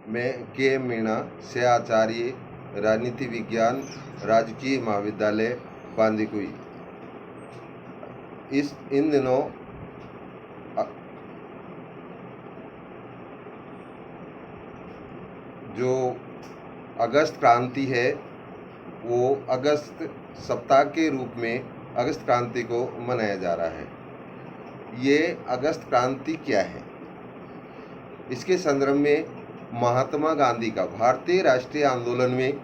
मैं के मीणा से आचार्य राजनीति विज्ञान राजकीय महाविद्यालय बांदीकुई। इन दिनों जो अगस्त क्रांति है वो अगस्त सप्ताह के रूप में अगस्त क्रांति को मनाया जा रहा है। ये अगस्त क्रांति क्या है? इसके संदर्भ में महात्मा गांधी का भारतीय राष्ट्रीय आंदोलन में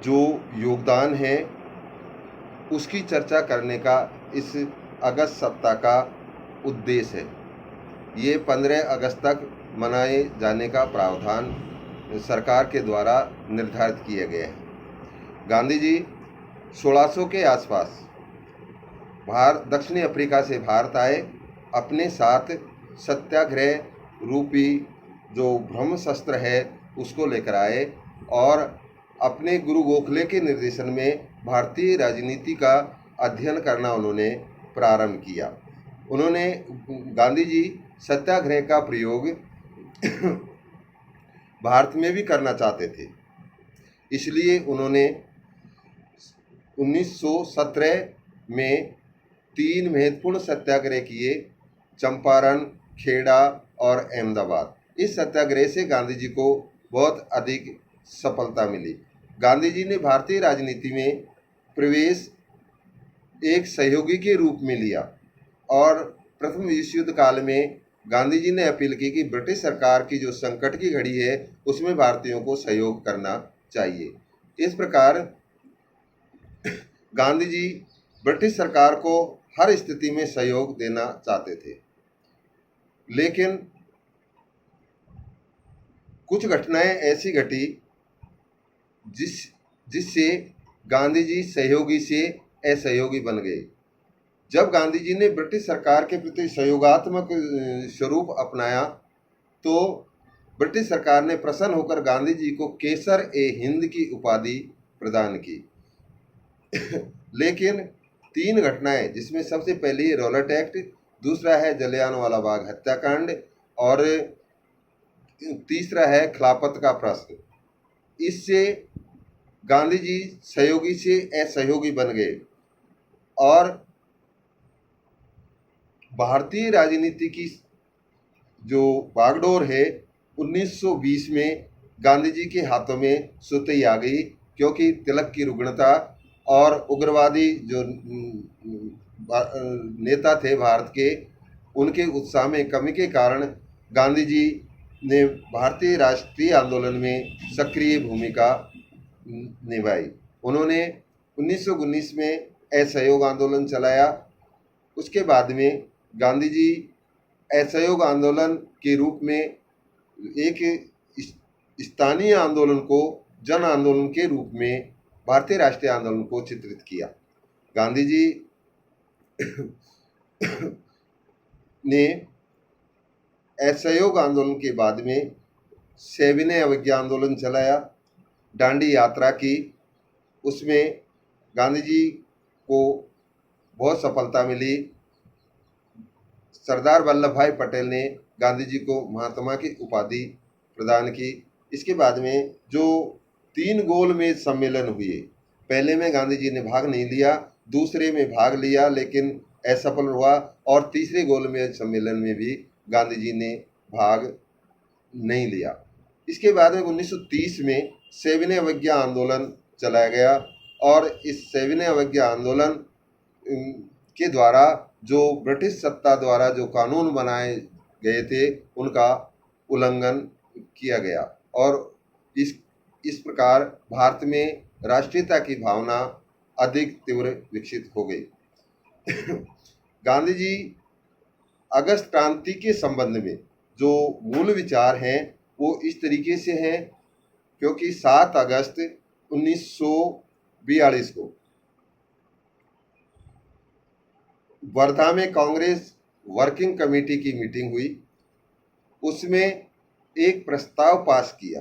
जो योगदान है उसकी चर्चा करने का इस अगस्त सप्ताह का उद्देश्य है। ये 15 अगस्त तक मनाए जाने का प्रावधान सरकार के द्वारा निर्धारित किया गया है। गांधी जी 1600 के आसपास दक्षिणी अफ्रीका से भारत आए। अपने साथ सत्याग्रह रूपी जो ब्रह्म शस्त्र है उसको लेकर आए और अपने गुरु गोखले के निर्देशन में भारतीय राजनीति का अध्ययन करना उन्होंने प्रारंभ किया। गांधी जी सत्याग्रह का प्रयोग भारत में भी करना चाहते थे, इसलिए उन्होंने 1917 में 3 महत्वपूर्ण सत्याग्रह किए: चंपारण, खेड़ा और अहमदाबाद। इस सत्याग्रह से गांधी जी को बहुत अधिक सफलता मिली। गांधी जी ने भारतीय राजनीति में प्रवेश एक सहयोगी के रूप में लिया और प्रथम विश्व युद्ध काल में गांधी जी ने अपील की कि ब्रिटिश सरकार की जो संकट की घड़ी है उसमें भारतीयों को सहयोग करना चाहिए। इस प्रकार गांधी जी ब्रिटिश सरकार को हर स्थिति में सहयोग देना चाहते थे, लेकिन कुछ घटनाएं ऐसी घटी जिससे गांधी जी सहयोगी से असहयोगी बन गए। जब गांधी जी ने ब्रिटिश सरकार के प्रति सहयोगात्मक स्वरूप अपनाया तो ब्रिटिश सरकार ने प्रसन्न होकर गांधी जी को केसर ए हिंद की उपाधि प्रदान की। लेकिन 3 घटनाएं, जिसमें सबसे पहली रॉलेट एक्ट, दूसरा है जलियांवाला बाग हत्याकांड और तीसरा है खिलाफत का प्रश्न, इससे गांधी जी सहयोगी से असहयोगी बन गए और भारतीय राजनीति की जो बागडोर है 1920 में गांधी जी के हाथों में सुतई आ गई, क्योंकि तिलक की रुग्णता और उग्रवादी जो नेता थे भारत के, उनके उत्साह में कमी के कारण गांधी जी ने भारतीय राष्ट्रीय आंदोलन में सक्रिय भूमिका निभाई। उन्होंने 1919 में असहयोग आंदोलन चलाया। उसके बाद में गांधी जी असहयोग आंदोलन के रूप में एक स्थानीय आंदोलन को जन आंदोलन के रूप में भारतीय राष्ट्रीय आंदोलन को चित्रित किया। गांधी जी ने असहयोग आंदोलन के बाद में सविनय अवज्ञा आंदोलन चलाया, दांडी यात्रा की। उसमें गांधी जी को बहुत सफलता मिली। सरदार वल्लभ भाई पटेल ने गांधी जी को महात्मा की उपाधि प्रदान की। इसके बाद में जो 3 गोलमेज सम्मेलन हुए, पहले में गांधी जी ने भाग नहीं लिया, दूसरे में भाग लिया लेकिन असफल हुआ और तीसरे गोलमेज सम्मेलन में भी गांधी जी ने भाग नहीं लिया। इसके बाद में 1930 में सविनय अवज्ञा आंदोलन चलाया गया और इस सविनय अवज्ञा आंदोलन के द्वारा जो ब्रिटिश सत्ता द्वारा जो कानून बनाए गए थे उनका उल्लंघन किया गया और इस प्रकार भारत में राष्ट्रीयता की भावना अधिक तीव्र विकसित हो गई। गांधी जी अगस्त क्रांति के संबंध में जो मूल विचार हैं वो इस तरीके से हैं, क्योंकि 7 अगस्त 1942 को वर्धा में कांग्रेस वर्किंग कमेटी की मीटिंग हुई। उसमें एक प्रस्ताव पास किया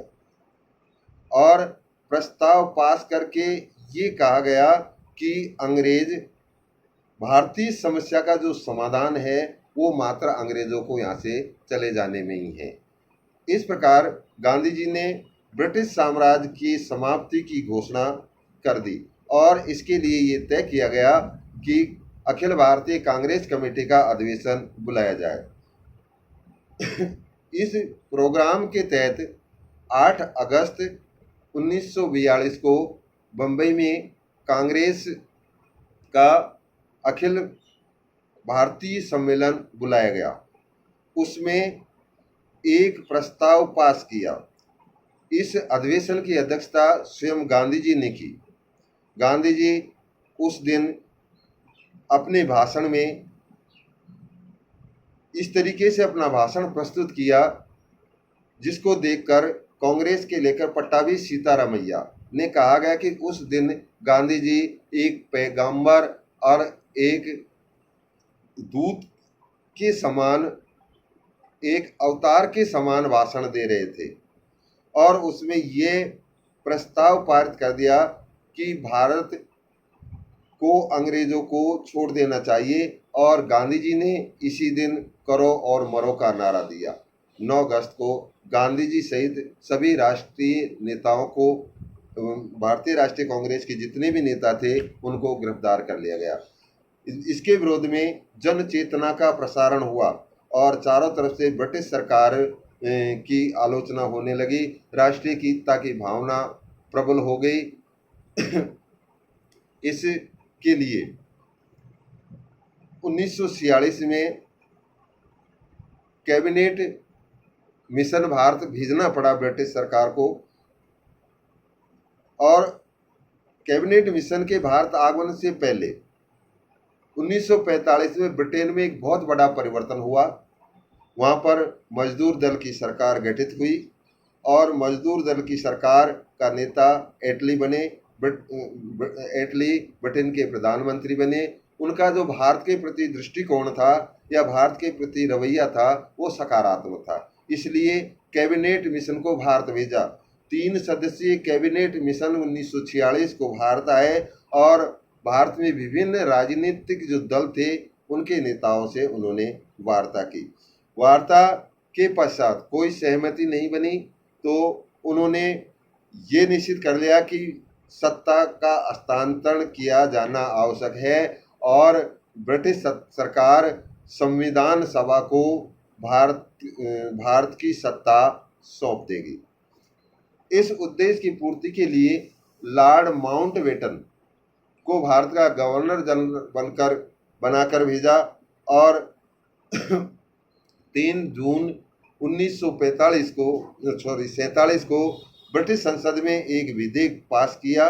और प्रस्ताव पास करके ये कहा गया कि अंग्रेज भारतीय समस्या का जो समाधान है वो मात्र अंग्रेजों को यहाँ से चले जाने में ही है। इस प्रकार गांधी जी ने ब्रिटिश साम्राज्य की समाप्ति की घोषणा कर दी और इसके लिए ये तय किया गया कि अखिल भारतीय कांग्रेस कमेटी का अधिवेशन बुलाया जाए। इस प्रोग्राम के तहत 8 अगस्त 1942 को बम्बई में कांग्रेस का अखिल भारतीय सम्मेलन बुलाया गया। उसमें एक प्रस्ताव पास किया। इस अधिवेशन की अध्यक्षता स्वयं गांधी जी ने की। गांधी जी उस दिन अपने भाषण में इस तरीके से अपना भाषण प्रस्तुत किया जिसको देखकर कांग्रेस के लेकर पट्टाभी सीतारामैया ने कहा गया कि उस दिन गांधी जी एक पैगंबर और एक दूत के समान, एक अवतार के समान भाषण दे रहे थे और उसमें ये प्रस्ताव पारित कर दिया कि भारत को अंग्रेजों को छोड़ देना चाहिए और गांधी जी ने इसी दिन करो और मरो का नारा दिया। 9 अगस्त को गांधी जी सहित सभी राष्ट्रीय नेताओं को, भारतीय राष्ट्रीय कांग्रेस के जितने भी नेता थे उनको गिरफ्तार कर लिया गया। इसके विरोध में जन चेतना का प्रसारण हुआ और चारों तरफ से ब्रिटिश सरकार की आलोचना होने लगी। राष्ट्रीय एकता की भावना प्रबल हो गई। इसके लिए 1946 में कैबिनेट मिशन भारत भेजना पड़ा ब्रिटिश सरकार को और कैबिनेट मिशन के भारत आगमन से पहले 1945 में ब्रिटेन में एक बहुत बड़ा परिवर्तन हुआ। वहाँ पर मजदूर दल की सरकार गठित हुई और मजदूर दल की सरकार का नेता एटली बने। एटली ब्रिटेन के प्रधानमंत्री बने। उनका जो भारत के प्रति दृष्टिकोण था या भारत के प्रति रवैया था वो सकारात्मक था, इसलिए कैबिनेट मिशन को भारत भेजा। 3 सदस्यीय कैबिनेट मिशन 1946 को भारत आए और भारत में विभिन्न राजनीतिक जो दल थे उनके नेताओं से उन्होंने वार्ता की। वार्ता के पश्चात कोई सहमति नहीं बनी तो उन्होंने ये निश्चित कर लिया कि सत्ता का हस्तांतरण किया जाना आवश्यक है और ब्रिटिश सरकार संविधान सभा को भारत की सत्ता सौंप देगी। इस उद्देश्य की पूर्ति के लिए लॉर्ड माउंटबेटन को भारत का गवर्नर जनरल बनाकर भेजा और 3 जून 1947 को ब्रिटिश संसद में एक विधेयक पास किया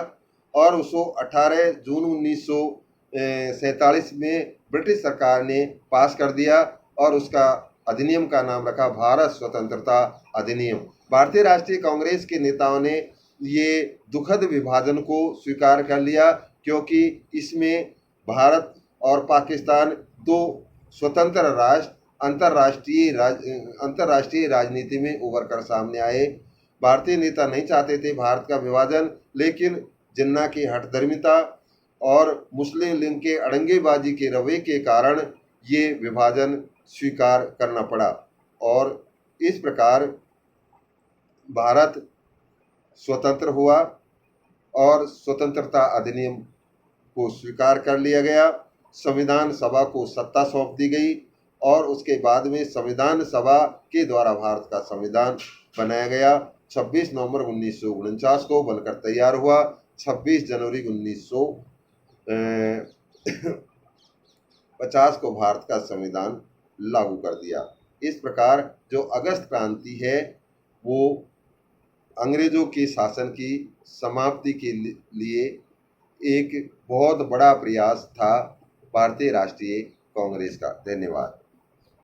और उसको 18 जून 1947 में ब्रिटिश सरकार ने पास कर दिया और उसका अधिनियम का नाम रखा भारत स्वतंत्रता अधिनियम। भारतीय राष्ट्रीय कांग्रेस के नेताओं ने ये दुखद विभाजन को स्वीकार कर लिया क्योंकि इसमें भारत और पाकिस्तान 2 स्वतंत्र राष्ट्र अंतर्राष्ट्रीय राजनीति में उभर कर सामने आए। भारतीय नेता नहीं चाहते थे भारत का विभाजन, लेकिन जिन्ना की हठधर्मिता और मुस्लिम लीग के अड़ंगेबाजी के रवैये के कारण ये विभाजन स्वीकार करना पड़ा और इस प्रकार भारत स्वतंत्र हुआ और स्वतंत्रता अधिनियम को स्वीकार कर लिया गया। संविधान सभा को सत्ता सौंप दी गई और उसके बाद में संविधान सभा के द्वारा भारत का संविधान बनाया गया। 26 नवंबर 1949 को बनकर तैयार हुआ। 26 जनवरी 1950 को भारत का संविधान लागू कर दिया। इस प्रकार जो अगस्त क्रांति है वो अंग्रेजों के शासन की समाप्ति के लिए एक बहुत बड़ा प्रयास था भारतीय राष्ट्रीय कांग्रेस का। धन्यवाद।